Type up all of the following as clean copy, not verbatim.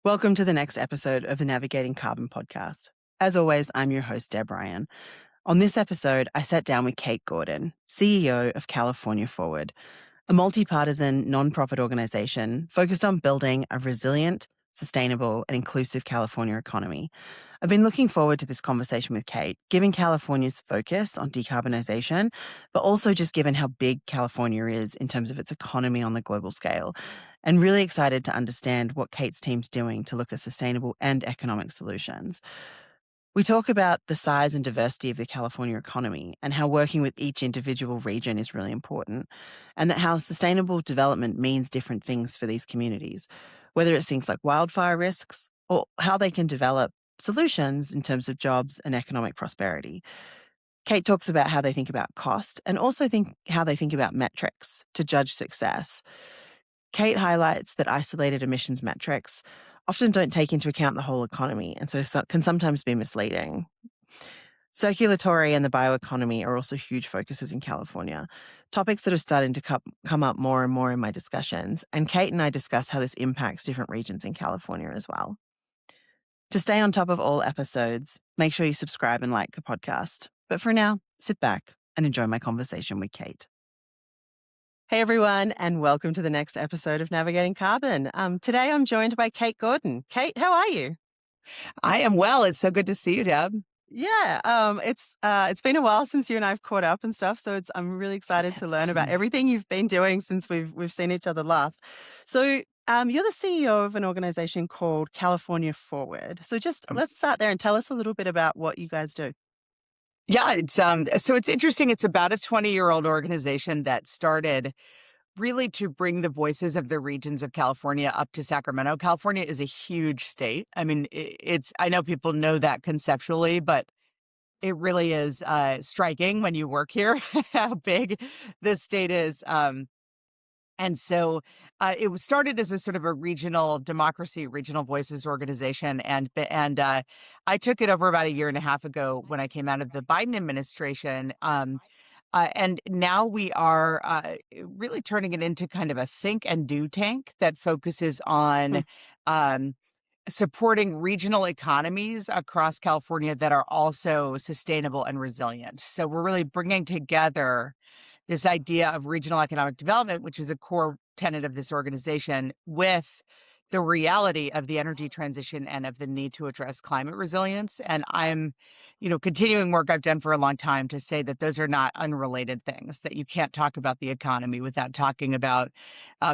Welcome to the next episode of the Navigating Carbon podcast. As always, I'm your host, Deb Ryan. On this episode, I sat down with Kate Gordon, CEO of California Forward, a multi-partisan nonprofit organization focused on building a resilient, sustainable, and inclusive California economy. I've been looking forward to this conversation with Kate, given California's focus on decarbonization, but also just given how big California is in terms of its economy on the global scale, and really excited to understand what Kate's team's doing to look at sustainable and economic solutions. We talk about the size and diversity of the California economy and how working with each individual region is really important, and that how sustainable development means different things for these communities, whether it's things like wildfire risks or how they can develop solutions in terms of jobs and economic prosperity. Kate talks about how they think about cost and also how they think about metrics to judge success. Kate highlights that isolated emissions metrics often don't take into account the whole economy and can sometimes be misleading. Circulatory and the bioeconomy are also huge focuses in California, topics that are starting to come up more and more in my discussions, and Kate and I discuss how this impacts different regions in California as well. To stay on top of all episodes, make sure you subscribe and like the podcast. But for now, sit back and enjoy my conversation with Kate. Hey everyone, and welcome to the next episode of Navigating Carbon. Today I'm joined by Kate Gordon. Kate, how are you? I am well. It's so good to see you, Deb. Yeah, it's been a while since you and I've caught up and stuff, so I'm really excited to learn Yes. about everything you've been doing since we've seen each other last. So, you're the CEO of an organization called California Forward. So let's start there and tell us a little bit about what you guys do. Yeah, it's interesting. It's about a 20-year-old organization that started really to bring the voices of the regions of California up to Sacramento. California is a huge state. I mean, I know people know that conceptually, but it really is striking when you work here how big this state is. And so it was started as a sort of a regional democracy, regional voices organization. And I took it over about a year and a half ago when I came out of the Biden administration. And now we are really turning it into kind of a think and do tank that focuses Hmm. on um, supporting regional economies across California that are also sustainable and resilient. So we're really bringing together this idea of regional economic development, which is a core tenet of this organization, with the reality of the energy transition and of the need to address climate resilience. And I'm, continuing work I've done for a long time to say that those are not unrelated things, that you can't talk about the economy without talking about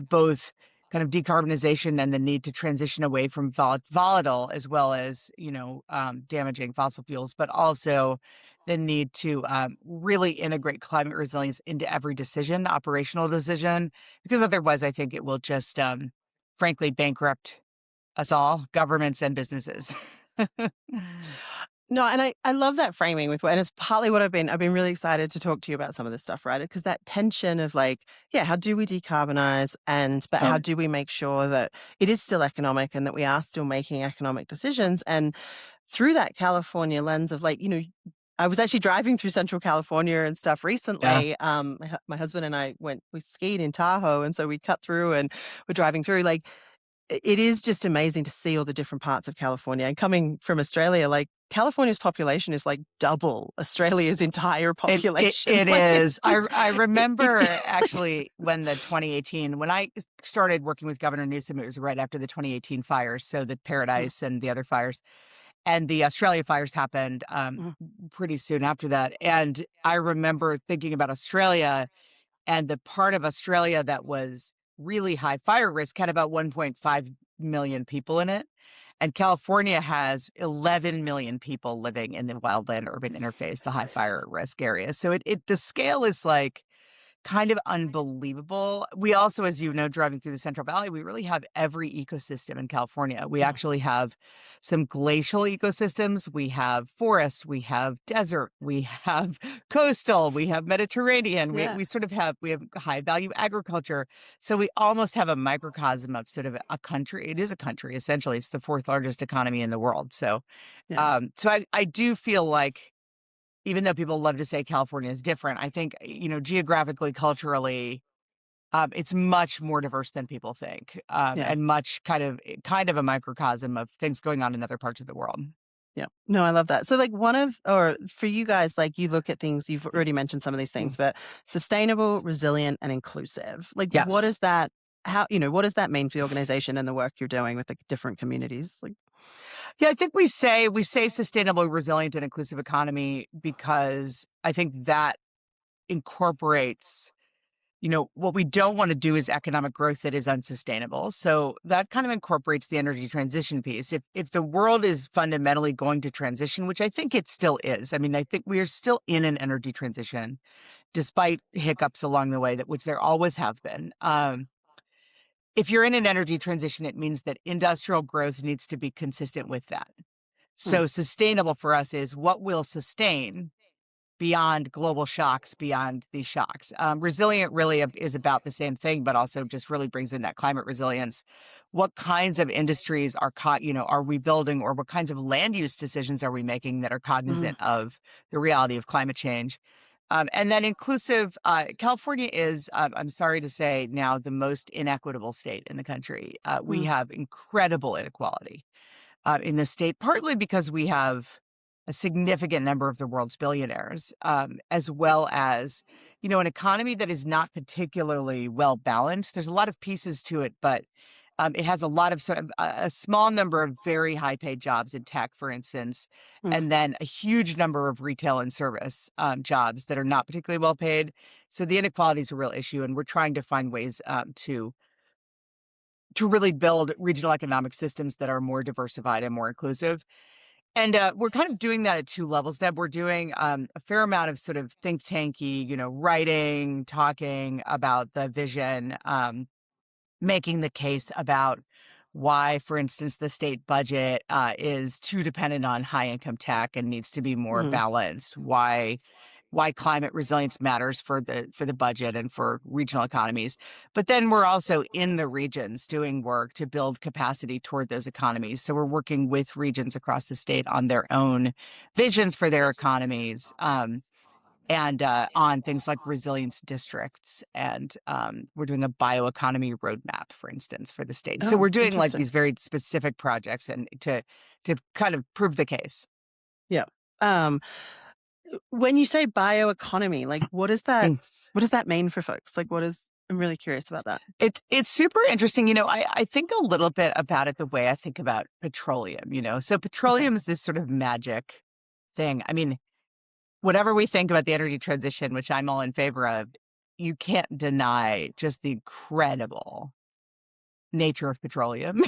both kind of decarbonization and the need to transition away from volatile as well as, damaging fossil fuels, but also the need to really integrate climate resilience into every decision, operational decision, because otherwise I think it will just, frankly, bankrupt us all, governments and businesses. No, and I love that framing and it's partly what I've been really excited to talk to you about some of this stuff, right? Because that tension of like, yeah, how do we decarbonize but how do we make sure that it is still economic and that we are still making economic decisions? And through that California lens of like, I was actually driving through Central California and stuff Yeah. recently. My husband and I we skied in Tahoe, and so we cut through and we're driving through. Like, it is just amazing to see all the different parts of California. And coming from Australia, like California's population is like double Australia's entire population. It Like is. it's just I remember actually when when I started working with Governor Newsom, it was right after the 2018 fires. So the Paradise and the other fires. And the Australia fires happened Mm. pretty soon after that. And I remember thinking about Australia, and the part of Australia that was really high fire risk had about 1.5 million people in it. And California has 11 million people living in the wildland urban interface, the So high fire risk area. So the scale is like kind of unbelievable. We also, as you know, driving through the Central Valley, we really have every ecosystem in California. We mm, actually have some glacial ecosystems. We have forest, we have desert, we have coastal, we have Mediterranean. yeah. We have high value agriculture. So we almost have a microcosm of sort of a country. It is a country, essentially. It's the fourth largest economy in the world. So Yeah. I do feel like, even though people love to say California is different, I think, geographically, culturally, It's much more diverse than people think, Yeah. and much kind of a microcosm of things going on in other parts of the world. Yeah. No, I love that. So, like, or for you guys, like, you look at things, you've already mentioned some of these things, Mm. but sustainable, resilient, and inclusive. Like, what Yes. is that? What does that mean for the organization and the work you're doing with the different communities? Like, Yeah, I think we say sustainable, resilient, and inclusive economy because I think that incorporates, what we don't want to do is economic growth that is unsustainable. So that kind of incorporates the energy transition piece. If the world is fundamentally going to transition, which I think it still is, I mean, I think we are still in an energy transition, despite hiccups along the way, that which there always have been. If you're in an energy transition, it means that industrial growth needs to be consistent with that. hmm, So sustainable for us is what will sustain beyond global shocks, beyond these shocks. Resilient really is about the same thing, but also just really brings in that climate resilience. What kinds of industries are we building, or what kinds of land use decisions are we making that are mm, cognizant of the reality of climate change? And then inclusive, California is, I'm sorry to say, now the most inequitable state in the country. We mm, have incredible inequality in the state, partly because we have a significant number of the world's billionaires, as well as, an economy that is not particularly well balanced. There's a lot of pieces to it, but it has a lot of sort of a small number of very high paid jobs in tech, for instance, mm. and then a huge number of retail and service jobs that are not particularly well paid. So the inequality is a real issue, and we're trying to find ways to really build regional economic systems that are more diversified and more inclusive. And we're kind of doing that at two levels, Deb. We're doing a fair amount of sort of think tanky, writing, talking about the vision, making the case about why, for instance, the state budget is too dependent on high income tech and needs to be more Mhm, balanced. Why climate resilience matters for the budget and for regional economies. But then we're also in the regions doing work to build capacity toward those economies. So we're working with regions across the state on their own visions for their economies. And on things like resilience districts. And we're doing a bioeconomy roadmap, for instance, for the state. So oh, we're doing like interesting. these very specific projects and to kind of prove the case. Yeah. Um, when you say bioeconomy, like, what does that mean for folks? Like, I'm really curious about that. It's super interesting. I think a little bit about it the way I think about petroleum. So Okay. petroleum is this sort of magic thing. I mean, whatever we think about the energy transition, which I'm all in favor of, you can't deny just the incredible nature of petroleum.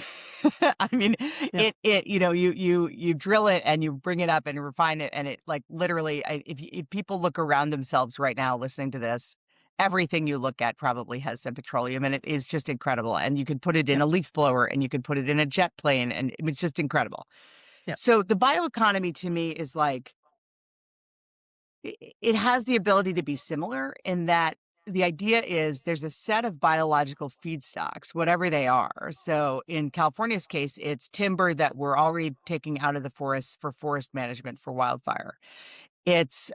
I mean, Yeah. you drill it and you bring it up and refine it, and it, like, literally, if people look around themselves right now listening to this, everything you look at probably has some petroleum, and it is just incredible. And you can put it in Yeah. a leaf blower, and you can put it in a jet plane, and it's just incredible. Yeah. So the bioeconomy to me is like it has the ability to be similar in that the idea is there's a set of biological feedstocks, whatever they are. So in California's case, it's timber that we're already taking out of the forest for forest management for wildfire. It's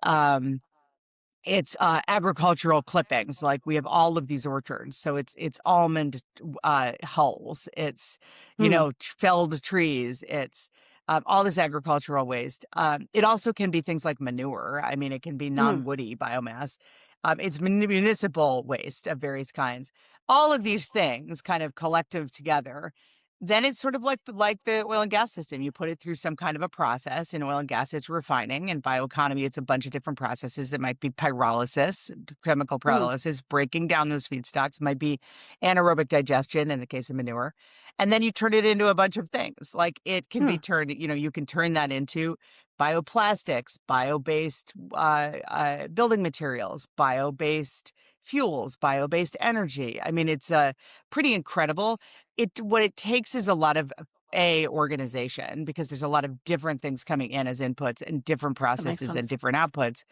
agricultural clippings. Like, we have all of these orchards, so it's almond hulls. It's Mm, felled trees. It's all this agricultural waste. It also can be things like manure. I mean, it can be mm, non-woody biomass. It's municipal waste of various kinds. All of these things kind of collective together. Then it's sort of like the oil and gas system. You put it through some kind of a process. In oil and gas, it's refining. In bioeconomy, it's a bunch of different processes. It might be pyrolysis, chemical mm, pyrolysis, breaking down those feedstocks. It might be anaerobic digestion in the case of manure. And then you turn it into a bunch of things. Like, it can be mm. turned, you can turn that into bioplastics, bio-based building materials, bio-based fuels, bio-based energy. I mean, it's pretty incredible. What it takes is a lot of organization, because there's a lot of different things coming in as inputs and different That makes processes and sense. different outputs.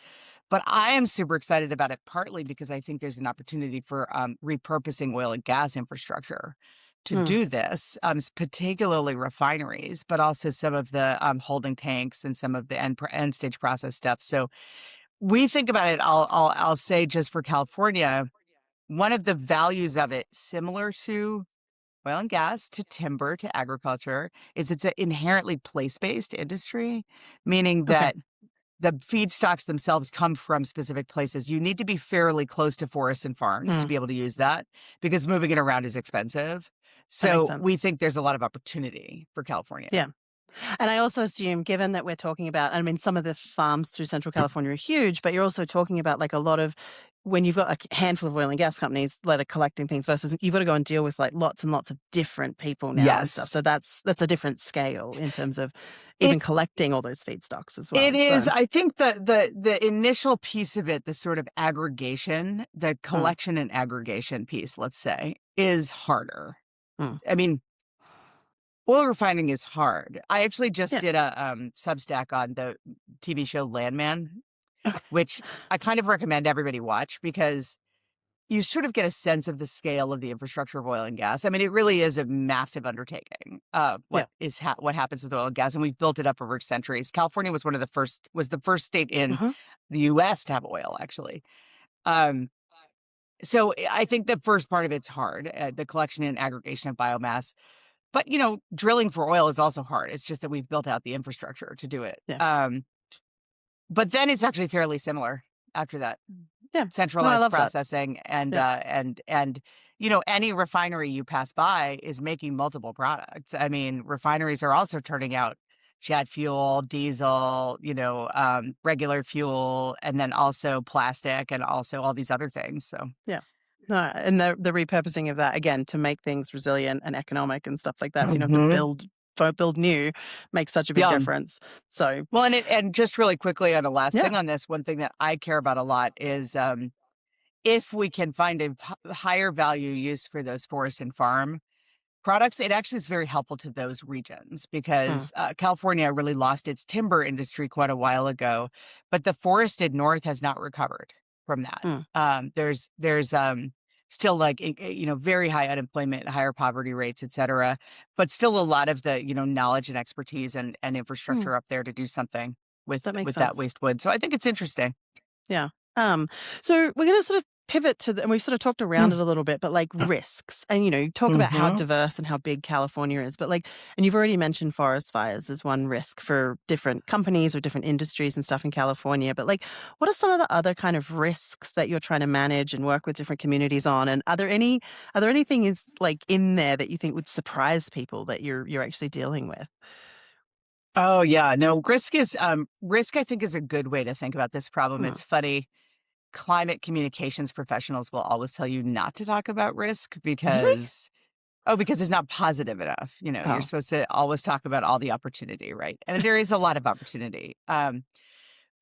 But I am super excited about it, partly because I think there's an opportunity for repurposing oil and gas infrastructure to Mm, do this, particularly refineries, but also some of the holding tanks and some of the end stage process stuff. So we think about it. I'll say, just for California, one of the values of it, similar to oil and gas, to timber, to agriculture, is it's an inherently place-based industry, meaning Okay. that the feedstocks themselves come from specific places. You need to be fairly close to forests and farms to Mm, be able to use that because moving it around is expensive. that makes So we sense. think there's a lot of opportunity for Yeah. California. And I also assume, given that we're talking about, I mean, some of the farms through Central California are huge, but you're also talking about like a lot of, when you've got a handful of oil and gas companies that are collecting things versus you've got to go and deal with like lots and lots of different people now and stuff. Yes. So that's a different scale in terms of even It collecting all those feedstocks as it well. is. So, I think the initial piece of it, the sort of aggregation, the mm, collection and aggregation piece, let's say, is harder. mm, I mean, oil refining is hard. I actually just yeah. did a Substack on the TV show Landman, Okay. which I kind of recommend everybody watch because you sort of get a sense of the scale of the infrastructure of oil and gas. I mean, it really is a massive undertaking. Yeah. What happens with oil and gas, and we've built it up over centuries. California was the first state in Hmm. the U.S. to have oil, actually. Um, so I think the first part of it's hard, the collection and aggregation of biomass. But drilling for oil is also hard. It's just that we've built out the infrastructure to do it. Yeah. But then it's actually fairly similar after that. Yeah. No, I Centralized love that. processing and Yeah. any refinery you pass by is making multiple products. I mean, refineries are also turning out jet fuel, diesel, regular fuel, and then also plastic and also all these other things. So Yeah. No, and the repurposing of that again to make things resilient and economic and stuff like that. So you don't have to Mhm. build new makes such a big Yeah. difference. So Well, and just really quickly on the last yeah. thing on this, one thing that I care about a lot is if we can find a higher value use for those forest and farm products, it actually is very helpful to those regions Mm, because California really lost its timber industry quite a while ago, but the forested north has not recovered from that. mm, There's still like very high unemployment, higher poverty rates, et cetera, but still a lot of the knowledge and expertise and mm, infrastructure up there to do something that makes with that sense. waste wood. So I think it's interesting. Yeah. So we're going to sort of pivot to and we've sort of talked around it a little bit, but like risks and, you talk about how Mm-hmm. diverse and how big California is, but like, and you've already mentioned forest fires as one risk for different companies or different industries and stuff in California. But like, what are some of the other kind of risks that you're trying to manage and work with different communities on? And are there anything is like in there that you think would surprise people that you're actually dealing with? Oh yeah, no, risk I think is a good way to think about this problem. Hmm. It's funny. Climate communications professionals will always tell you not to talk about risk Really? because it's not positive enough. You're Oh. supposed to always talk about all the opportunity, right? And there is a lot of opportunity.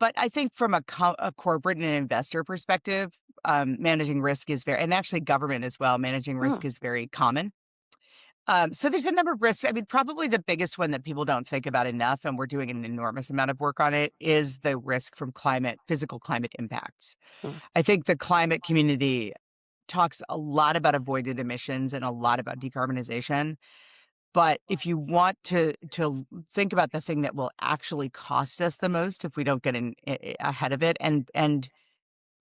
But I think from a corporate and an investor perspective, managing risk is and actually government as well, managing Hmm. risk is very common. So there's a number of risks. I mean, probably the biggest one that people don't think about enough, and we're doing an enormous amount of work on it, is the risk from physical climate impacts. Hmm. I think the climate community talks a lot about avoided emissions and a lot about decarbonization. But if you want to think about the thing that will actually cost us the most if we don't get ahead of it and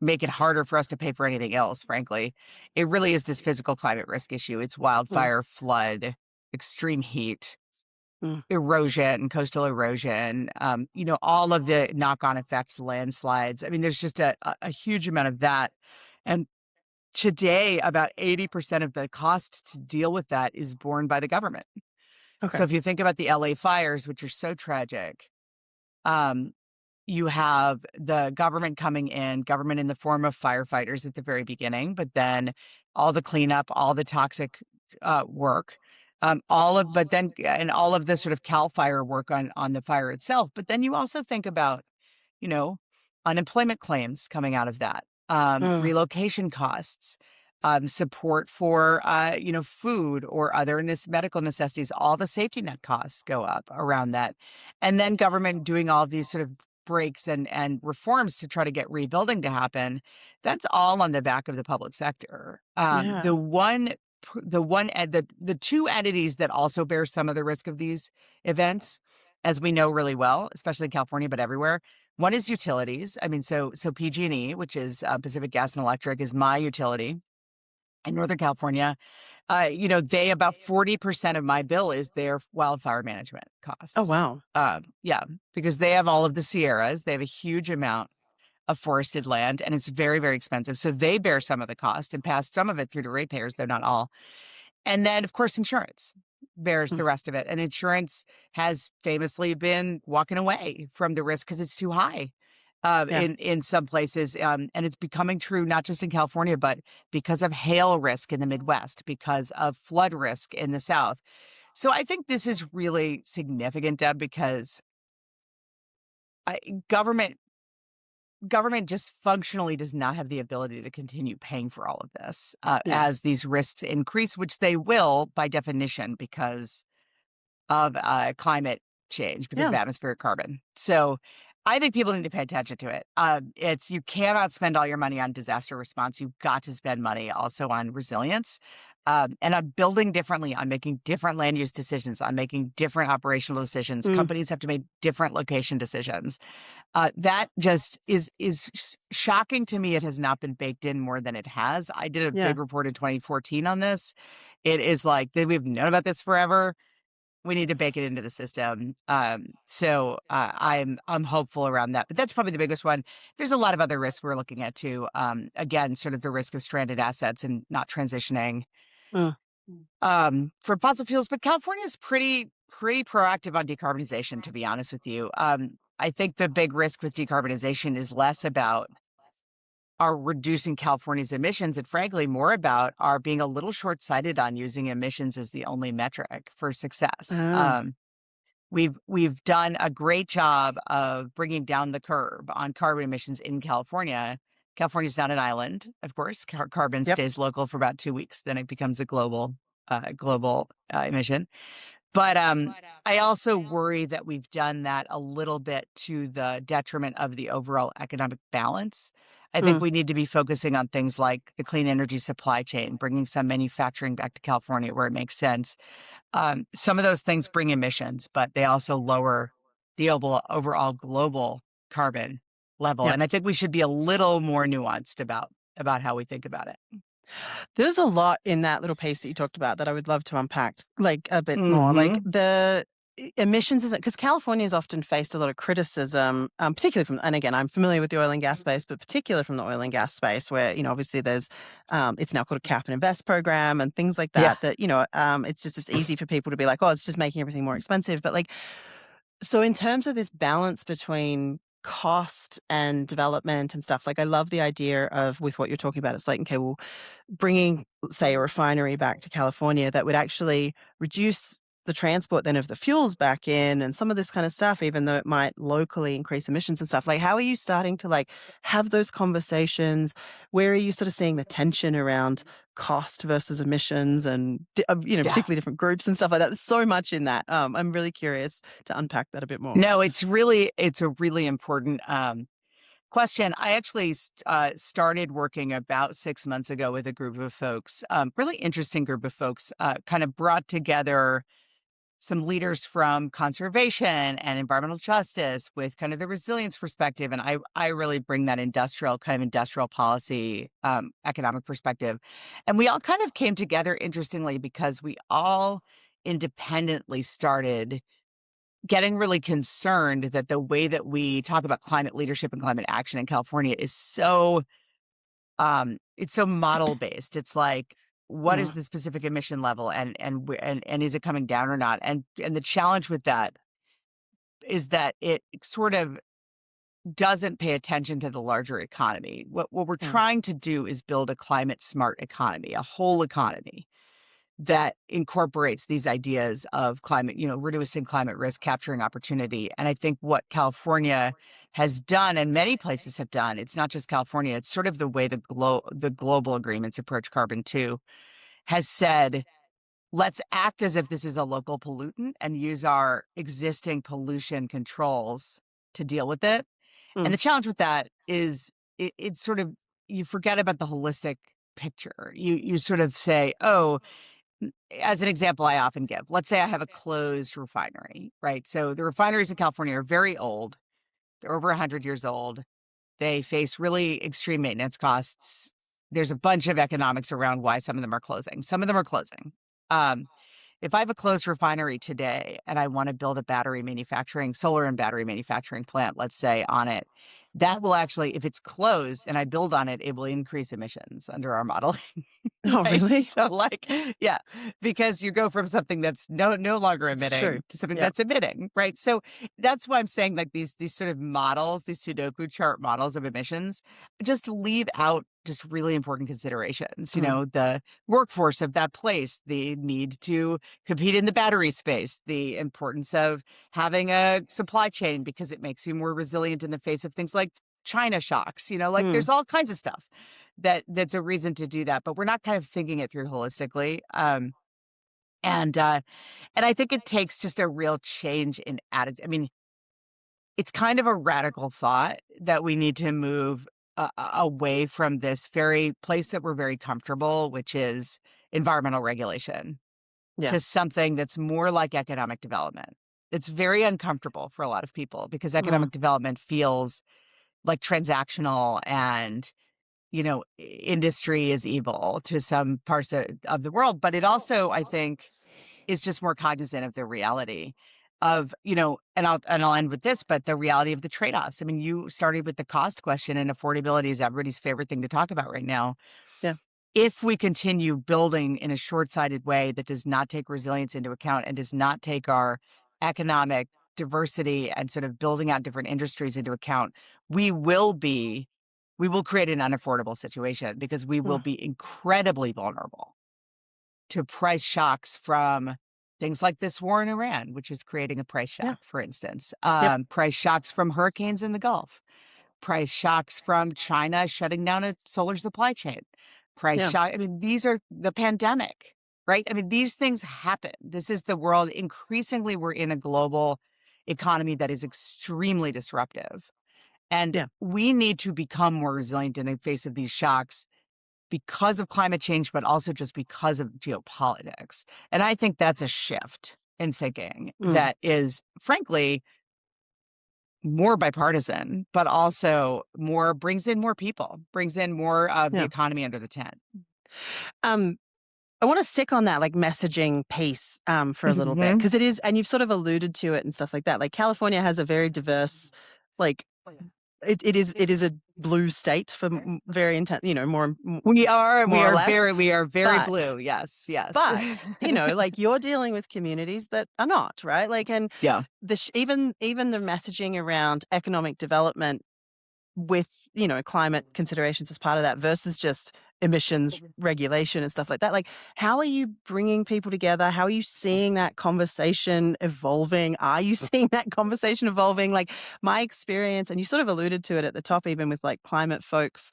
make it harder for us to pay for anything else, frankly, it really is this physical climate risk issue. It's Hmm. wildfire, flood, extreme heat, Hmm. erosion, coastal erosion, all of the knock-on effects, landslides. I mean, there's just a huge amount of that. And today, about 80% of the cost to deal with that is borne by the government. So Okay. if you think about the LA fires, which are so tragic, um, you have the government in the form of firefighters at the very beginning, but then all the cleanup, all the toxic work, and all of the sort of CAL FIRE work on the fire itself. But then you also think about you know, unemployment claims coming out of that, Mm, relocation costs, support for, food or other medical necessities. All the safety net costs go up around that. And then government doing all of these sort of breaks and reforms to try to get rebuilding to happen. That's all on the back of the public sector. yeah. The two entities that also bear some of the risk of these events, as we know really well, especially in California, but everywhere, one is utilities. I mean, so PG&E, which is Pacific Gas and Electric, is my utility. in Northern California, they about 40% of my bill is their wildfire management Oh, costs. wow. Yeah, because they have all of the Sierras. They have a huge amount of forested land, and it's very, very expensive. So they bear some of the cost and pass some of it through to ratepayers, though not all. And then, of course, insurance bears Mm, the rest of it. And insurance has famously been walking away from the risk because it's too high yeah. in some places. And it's becoming true not just in California, but because of hail risk in the Midwest, because of flood risk in the South. So I think this is really significant, Deb, because I, government government just functionally does not have the ability to continue paying for all of this Yeah. as these risks increase, which they will by definition because of climate change, because Yeah. of atmospheric carbon. So I think people need to pay attention to it. You cannot spend all your money on disaster response. You've got to spend money also on resilience. And I'm building differently. I'm making different land use decisions. I'm making different operational decisions. Mm, Companies have to make different location decisions. That just is shocking to me. It has not been baked in more than it has. I did a yeah. big report in 2014 on this. It is like we've known about this forever. We need to bake it into the system. I'm hopeful around that, but that's probably the biggest one. There's a lot of other risks we're looking at too. Again, sort of the risk of stranded assets and not transitioning Uh, for fossil fuels. But California is pretty proactive on decarbonization, to be honest with you. I think the big risk with decarbonization is less about our reducing California's emissions and frankly more about our being a little short-sighted on using emissions as the only metric for success. ah, We've done a great job of bringing down the curve on carbon emissions in California. California's not an island, of course. Carbon yep. stays local for about 2 weeks, then it becomes a global emission. But I also worry that we've done that a little bit to the detriment of the overall economic balance. I think Mm, we need to be focusing on things like the clean energy supply chain, bringing some manufacturing back to California where it makes sense. Some of those things bring emissions, but they also lower the overall global carbon level. yep. And I think we should be a little more nuanced about how we think about it. There's a lot in that little piece that you talked about that I would love to unpack, like, a bit more. Like, Hmm. the emissions is because California has often faced a lot of criticism, particularly from, and again, I'm familiar with the oil and gas space, but particularly from the oil and gas space where, obviously there's, it's now called a cap and invest program and things like Yeah. that, it's easy for people to be like, "Oh, it's just making everything more expensive." But, like, so in terms of this balance between cost and development and stuff, like, I love the idea of with what you're talking about. It's like, okay, well, bringing, say, a refinery back to California that would actually reduce the transport then of the fuels back in and some of this kind of stuff, even though it might locally increase emissions and stuff. Like, how are you starting to, like, have those conversations? Where are you sort of seeing the tension around cost versus emissions and, Yeah. particularly different groups and stuff like that? There's so much in that. I'm really curious to unpack that a bit more. No, it's a really important question. I actually started working about 6 months ago with a group of folks, really interesting group of folks, kind of brought together some leaders from conservation and environmental justice with kind of the resilience perspective. And I really bring that industrial policy, economic perspective. And we all kind of came together interestingly because we all independently started getting really concerned that the way that we talk about climate leadership and climate action in California is it's so model based. It's like, what is Mm, the specific emission level and is it coming down or not? And the challenge with that is that it sort of doesn't pay attention to the larger economy. What we're mm, trying to do is build a climate smart economy, a whole economy that incorporates these ideas of climate, reducing climate risk, capturing opportunity. And I think what California has done, and many places have done, it's not just California, it's sort of the way the global agreements approach carbon too, has said, let's act as if this is a local pollutant and use our existing pollution controls to deal with it. And mm, the challenge with that is it's sort of, you forget about the holistic picture. You sort of say, oh, as an example I often give, let's say I have a closed refinery, right? So the refineries in California are very old. They're over 100 years old. They face really extreme maintenance costs. there's a bunch of economics around why some of them are closing. Some of them are closing. Um, if I have a closed refinery today and I want to build a solar and battery manufacturing plant, let's say, on it, that will actually, if it's closed and I build on it, it will increase emissions under our model. Oh, Right? really? So, like, yeah, because you go from something that's no longer It's true. emitting to something Yep. that's emitting, right? So that's why I'm saying, like, these sort of models, these Sudoku chart models of emissions, just leave out just really important considerations. You Mm. know, the workforce of that place, the need to compete in the battery space, the importance of having a supply chain because it makes you more resilient in the face of things like China shocks. You know, like, Mm. there's all kinds of stuff that's a reason to do that, but we're not kind of thinking it through holistically. And and I think it takes just a real change in attitude. I mean, it's kind of a radical thought that we need to move away from this very place that we're very comfortable, which is environmental regulation, Yeah. to something that's more like economic development. It's very uncomfortable for a lot of people because Mm. economic development feels like transactional and, industry is evil to some parts of the world. But it also, I think, is just more cognizant of the reality of, and I'll end with this, but the reality of the trade-offs. I mean, you started with the cost question, and affordability is everybody's favorite thing to talk about right now. Yeah. If we continue building in a short-sighted way that does not take resilience into account and does not take our economic diversity and sort of building out different industries into account, we will be we will create an unaffordable situation because we will Mm. be incredibly vulnerable to price shocks from things like this war in Iran, which is creating a price Yeah. shock, for instance, Yep. price shocks from hurricanes in the Gulf, price shocks from China shutting down a solar supply chain, price Yeah. shock. I mean, these are the pandemic, right? I mean, these things happen. This is the world. Increasingly, we're in a global economy that is extremely disruptive. And Yeah. we need to become more resilient in the face of these shocks because of climate change, but also just because of geopolitics. And I think that's a shift in thinking Mm. that is, frankly, more bipartisan, but also brings in more people, brings in more of the Yeah. economy under the tent. Um, I want to stick on that like messaging piece for a little bit Mhm. because it is, and you've sort of alluded to it and stuff like that. Like California has a very diverse, like it is a blue state for very intense, We more or are less. very But blue. Yes, yes. like you're dealing with communities that are not right. Like, and Yeah. even the messaging around economic development with climate considerations as part of that versus just emissions regulation and stuff like that, like how are you bringing people together? How are you seeing that conversation evolving? Are you seeing that conversation evolving? Like my experience, and you sort of alluded to it at the top, even with like climate folks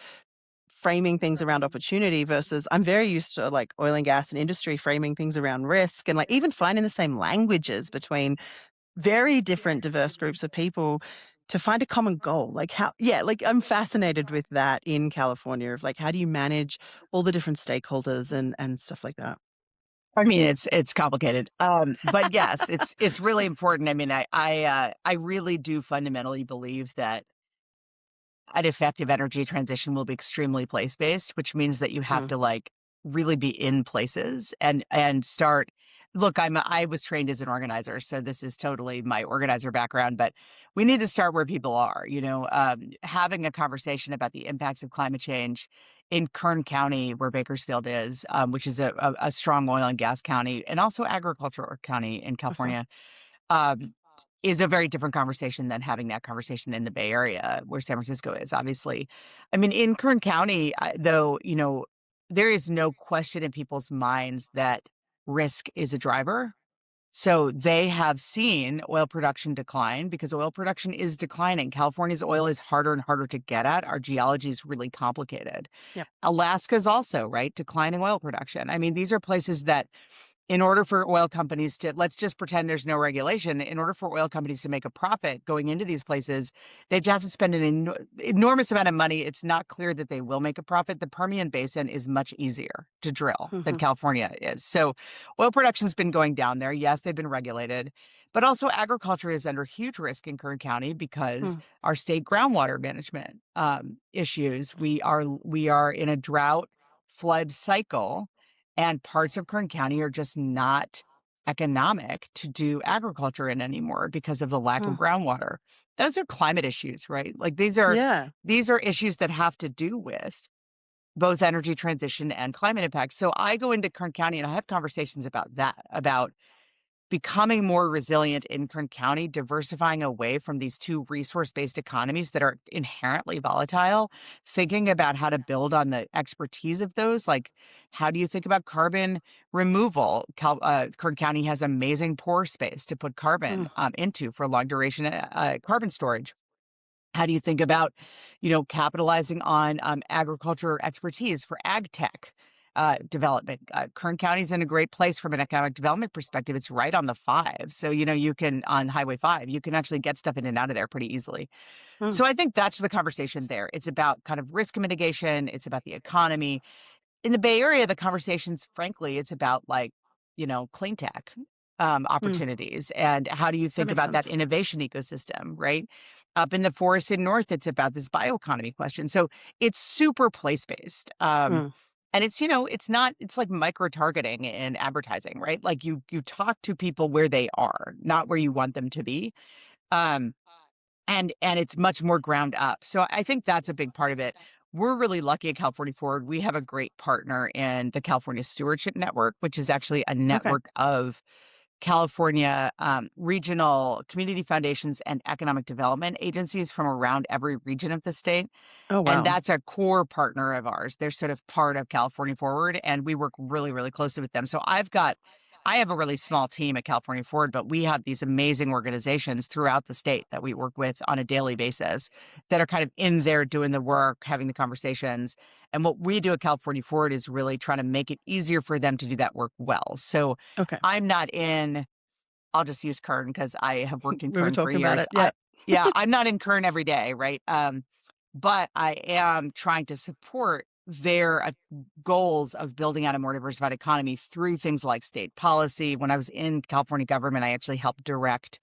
framing things around opportunity versus I'm very used to like oil and gas and industry framing things around risk, and like even finding the same languages between very different diverse groups of people to find a common goal. Like how, yeah, like I'm fascinated with that in California of like how do you manage all the different stakeholders and stuff like that. I mean, it's complicated. But yes, it's really important. I mean, I really do fundamentally believe that an effective energy transition will be extremely place-based, which means that you have Mm. to, like, really be in places and start. Look, I was trained as an organizer, so this is totally my organizer background, but we need to start where people are, having a conversation about the impacts of climate change in Kern County, where Bakersfield is, which is a strong oil and gas county, and also agricultural county in Mhm. California. um, is a very different conversation than having that conversation in the Bay Area, where San Francisco is, obviously. I mean, in Kern County, though, there is no question in people's minds that risk is a driver. So they have seen oil production decline because oil production is declining. California's oil is harder and harder to get at. Our geology is really complicated. Yep. Alaska's also, right, declining oil production. I mean, these are places that, in order for oil companies to, let's just pretend there's no regulation, in order for oil companies to make a profit going into these places, they'd have to spend an enormous amount of money. It's not clear that they will make a profit. The Permian Basin is much easier to drill than Mhm. California is. So oil production's been going down there. Yes, they've been regulated. But also agriculture is under huge risk in Kern County because Mm. our state groundwater management issues. We are in a drought flood cycle, and parts of Kern County are just not economic to do agriculture in anymore because of the lack of Mm. groundwater. Those are climate issues, right? Like these are issues that have to do with both energy transition and climate impact. So I go into Kern County and I have conversations about that, about becoming more resilient in Kern County, diversifying away from these two resource-based economies that are inherently volatile, thinking about how to build on the expertise of those. Like, how do you think about carbon removal? Kern County has amazing pore space to put carbon Mm. into for long duration carbon storage. How do you think about, capitalizing on agriculture expertise for ag tech development? Kern County's in a great place from an economic development perspective. It's right on the five. So, you can, on Highway 5, you can actually get stuff in and out of there pretty easily. Mm. So I think that's the conversation there. It's about kind of risk mitigation. It's about the economy. In the Bay Area, the conversations, frankly, it's about like, clean tech Mm. opportunities and how do you That think makes about that sense. innovation ecosystem, right? Up in the forested north, it's about this bioeconomy question. So it's super place based. Mm. And it's not, it's like micro targeting in advertising, right? Like you talk to people where they are, not where you want them to be. Um, and it's much more ground up. So I think that's a big part of it. We're really lucky at California Forward. We have a great partner in the California Stewardship Network, which is actually a Okay. network of California regional community foundations and economic development agencies from around every region of the state. Oh, And wow. that's a core partner of ours. They're sort of part of California Forward, and we work really, really closely with them. So I have a really small team at California Forward, but we have these amazing organizations throughout the state that we work with on a daily basis that are kind of in there doing the work, having the conversations. And what we do at California Forward is really trying to make it easier for them to do that work well. So Okay. I'm not in I'll just use Kern because I have worked in We were Kern for talking about years. it. Yeah. Yeah, I'm not in Kern every day, right? But I am trying to support their goals of building out a more diversified economy through things like state policy. When I was in California government, I actually helped direct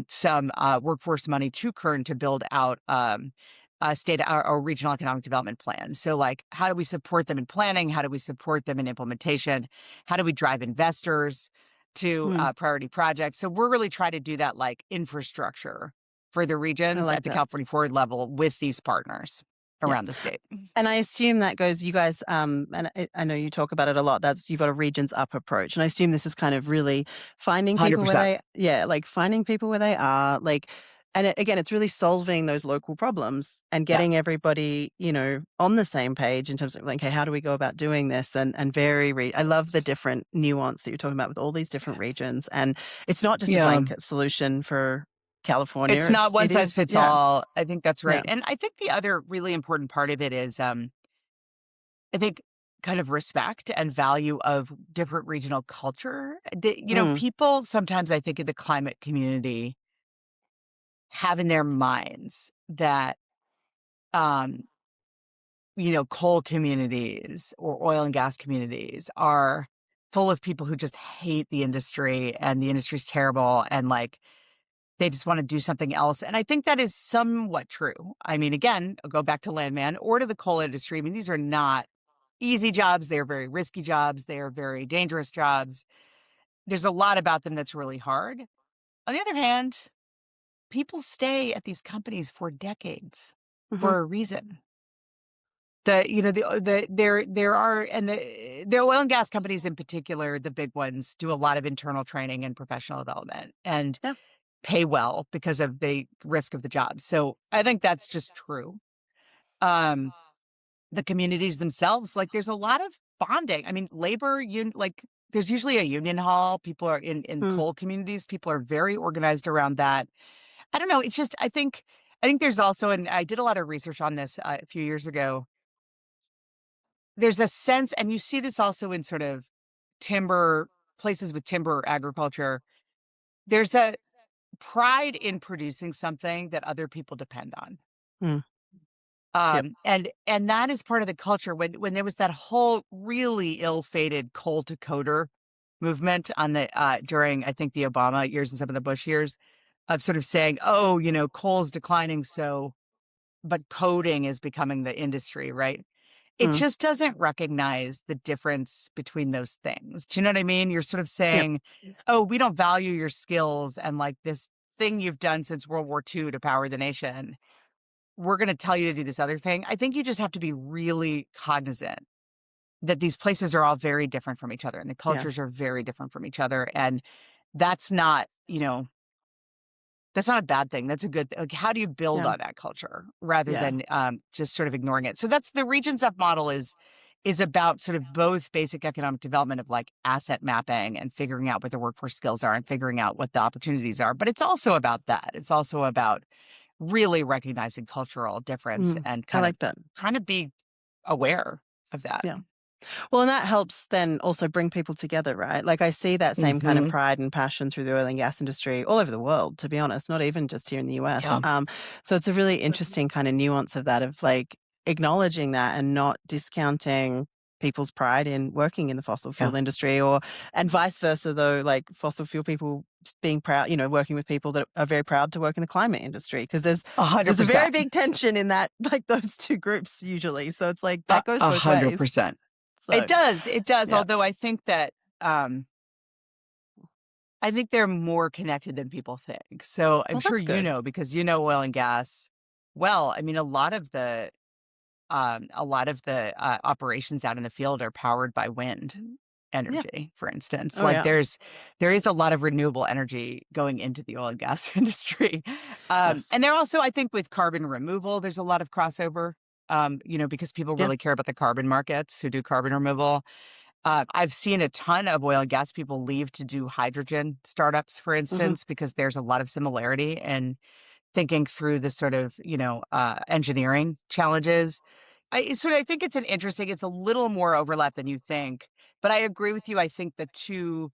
some workforce money to Kern to build out a state or regional economic development plan. So, like, how do we support them in planning? How do we support them in implementation? How do we drive investors to Mm. priority projects? So, we're really trying to do that like infrastructure for the I regions like at the that. California Forward level with these partners Yeah. around the state. And I assume that goes, you guys, and I know you talk about it a lot. That's, you've got a regions up approach. And I assume this is kind of really finding people where 100%. yeah, like finding people where they are, like, and again, it's really solving those local problems and Yeah. getting everybody, on the same page in terms of like, hey, how do we go about doing this? And I love the different nuance that you're talking about with all these different regions. And it's not just a Yeah. blanket solution for California. It's not one It size is, fits yeah, all. I think that's yeah. right. And I think the other really important part of it is I think kind of respect and value of different regional culture. Mm. People sometimes I think in the climate community have in their minds that um, coal communities or oil and gas communities are full of people who just hate the industry and the industry's terrible and like they just want to do something else. And I think that is somewhat true. I mean, again, I'll go back to landman or to the coal industry. I mean, these are not easy jobs. They're very risky jobs. They are very dangerous jobs. There's a lot about them that's really hard. On the other hand, people stay at these companies for decades Mhm. for a reason. There are, and the oil and gas companies in particular, the big ones, do a lot of internal training and professional development and Yeah. pay well because of the risk of the job. So I think that's just true. Um, the communities themselves, like there's a lot of bonding. I mean, like there's usually a union hall. People are in Mm. coal communities. People are very organized around that. I don't know. It's just I think there's also, and I did a lot of research on this a few years ago. There's a sense, and you see this also in sort of timber places with timber agriculture. There's a pride in producing something that other people depend on. Mm. Yep. And that is part of the culture when there was that whole really ill-fated coal to coder movement on the during I think the Obama years and some of the Bush years of sort of saying, oh, coal's declining, so but coding is becoming the industry, right? It Mm. just doesn't recognize the difference between those things. Do you know what I mean? You're sort of Yep. saying, oh, we don't value your skills and like this thing you've done since World War II to power the nation. We're going to tell you to do this other thing. I think you just have to be really cognizant that these places are all very different from each other and the Yeah. cultures are very different from each other. And that's not, that's not a bad thing. That's a good thing. Like, how do you build Yeah. on that culture rather Yeah. than just sort of ignoring it? So that's the Regions Up model is about sort of both basic economic development of like asset mapping and figuring out what the workforce skills are and figuring out what the opportunities are. But it's also about that. It's also about really recognizing cultural difference Mm. and I kind of like that. trying to be aware of that. Yeah. Well, and that helps then also bring people together, right? Like I see that same kind of Hmm. pride and passion through the oil and gas industry all over the world, to be honest, not even just here in the US. Yeah. So it's a really interesting kind of nuance of that, of like acknowledging that and not discounting people's pride in working in the fossil Yeah. fuel industry, and vice versa, though, like fossil fuel people being proud, working with people that are very proud to work in the climate industry, because A hundred there's a very percent. big tension in that, like those two groups usually. So it's like that goes A both hundred ways. percent. It So does. It does. yeah. Although um, I think they're more connected than people think. So I'm Well, sure that's good. because oil and gas. Well, I mean, a lot of the operations out in the field are powered by wind Yeah. energy, for instance. Oh, Like yeah. there is a lot of renewable energy going into the oil and gas industry. Yes. And there also, I think with carbon removal, there's a lot of crossover. Because people Yeah. really care about the carbon markets who do carbon removal. I've seen a ton of oil and gas people leave to do hydrogen startups, for Mhm. instance, because there's a lot of similarity in thinking through the sort of, engineering challenges. I think it's a little more overlap than you think, but I agree with you. I think the two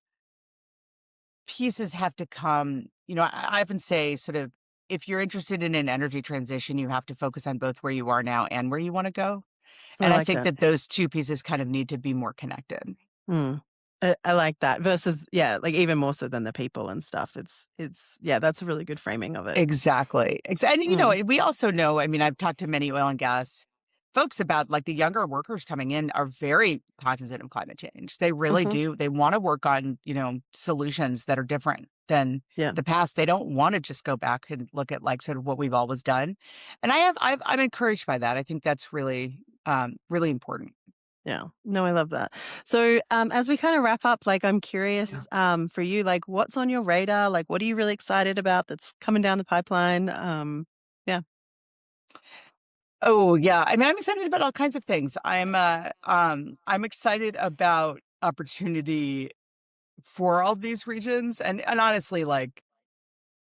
pieces have to come, I often say sort of, if you're interested in an energy transition, you have to focus on both where you are now and where you want to go. I And I like think that. that those two pieces kind of need to be more connected. Mm. I like that versus, yeah, like even more so than the people and stuff. Yeah, that's a really good framing of it. Exactly. And, Mm. we also know, I mean, I've talked to many oil and gas folks about like the younger workers coming in are very cognizant of climate change. They really Mhm. do. They want to work on, solutions that are different than Yeah. the past. They don't want to just go back and look at like sort of what we've always done. And I'm encouraged by that. I think that's really, really important. Yeah. No, I love that. So, as we kind of wrap up, like I'm Yeah. curious, for you, like what's on your radar? Like what are you really excited about that's coming down the pipeline? Yeah. Oh yeah. I mean, I'm excited about all kinds of things. I'm excited about opportunity for all these regions and honestly like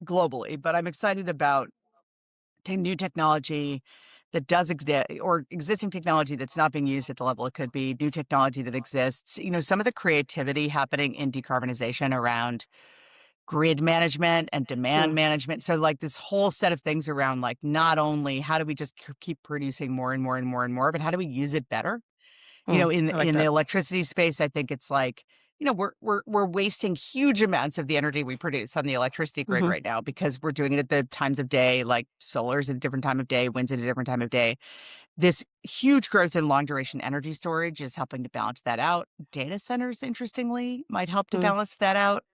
globally, but I'm excited about new technology that does exist or existing technology that's not being used at the level it could be, new technology that exists. Some of the creativity happening in decarbonization around grid management and demand Mm. management. So like this whole set of things around like not only how do we just keep producing more and more and more and more, but how do we use it better? Mm. In I like the that. electricity space, I think it's like, we're wasting huge amounts of the energy we produce on the electricity grid Mhm. right now because we're doing it at the times of day, like solar's at a different time of day, wind's at a different time of day. This huge growth in long duration energy storage is helping to balance that out. Data centers, interestingly, might help to Mm. balance that out.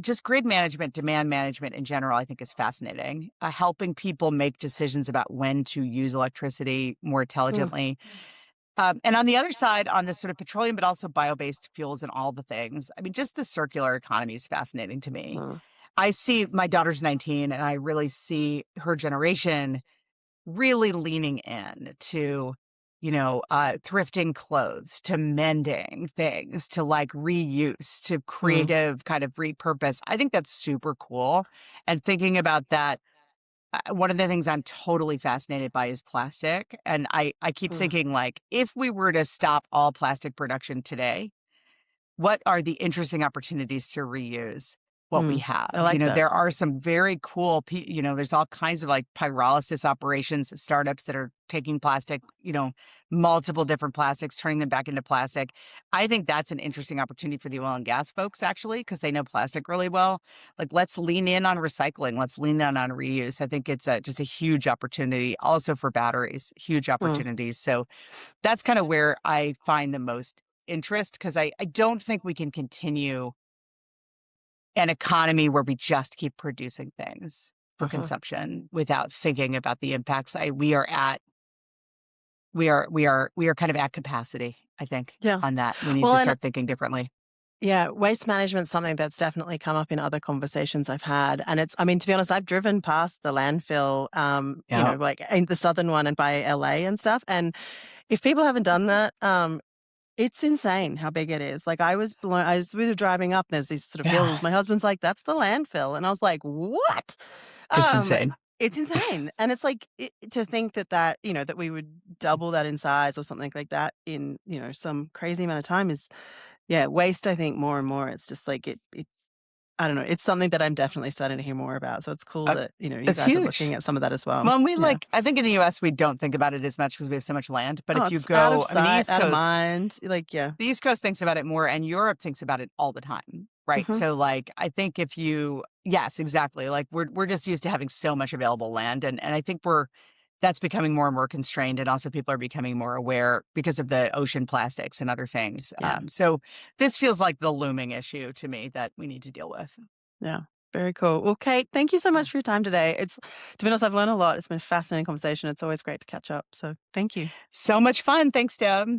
Just grid management, demand management in general, I think is fascinating. Helping people make decisions about when to use electricity more Mm. intelligently, and on the other side, on this sort of petroleum, but also bio-based fuels and all the things, I mean, just the circular economy is fascinating to me. Mm. I see my daughter's 19, and I really see her generation really leaning in to, thrifting clothes, to mending things, to like reuse, to Mm. creative kind of repurpose. I think that's super cool. And thinking about that, one of the things I'm totally fascinated by is plastic. And I keep Mm. thinking, like, if we were to stop all plastic production today, what are the interesting opportunities to reuse? what we Mm. I have. like that. There are some very cool, there's all kinds of like pyrolysis operations, startups that are taking plastic, multiple different plastics, turning them back into plastic. I think that's an interesting opportunity for the oil and gas folks, actually, because they know plastic really well. Like, let's lean in on recycling. Let's lean in on reuse. I think it's just a huge opportunity also for batteries, huge Mm. opportunities. So that's kind of where I find the most interest, because I don't think we can continue an economy where we just keep producing things for Uh-huh. consumption without thinking about the impacts. We are kind of at capacity, I think, Yeah. on that. We need Well, to and start thinking differently. yeah, waste management's something that's definitely come up in other conversations I've had. And I mean, to be honest, I've driven past the landfill, Yeah. like in the southern one and by LA and stuff. And if people haven't done that, it's insane how big it is. Like we were driving up, there's these sort of Yeah. hills. My husband's like, that's the landfill. And I was like, what? It's Um, insane. it's insane. And it's like to think that we would double that in size or something like that in, some crazy amount of time is, yeah, waste, I think more and more. It's just like I don't know. It's something that I'm definitely starting to hear more about. So it's cool Uh, that, you it's guys are looking huge. at some of that as well. Well, and we Yeah. I think in the US, we don't think about it as much because we have so much land. But Oh, if you it's out of go, I mean, sight, out of mind. Like, yeah. The East Coast thinks about it more, and Europe thinks about it all the time, right? Hmm. So, like, I think if you, yes, exactly. Like, we're just used to having so much available land, and I think that's becoming more and more constrained, and also people are becoming more aware because of the ocean plastics and other things. Yeah. So this feels like the looming issue to me that we need to deal with. Yeah. Very cool. Well, Kate, thank you so much for your time today. To be honest, I've learned a lot. It's been a fascinating conversation. It's always great to catch up. So thank you. So much fun. Thanks, Deb.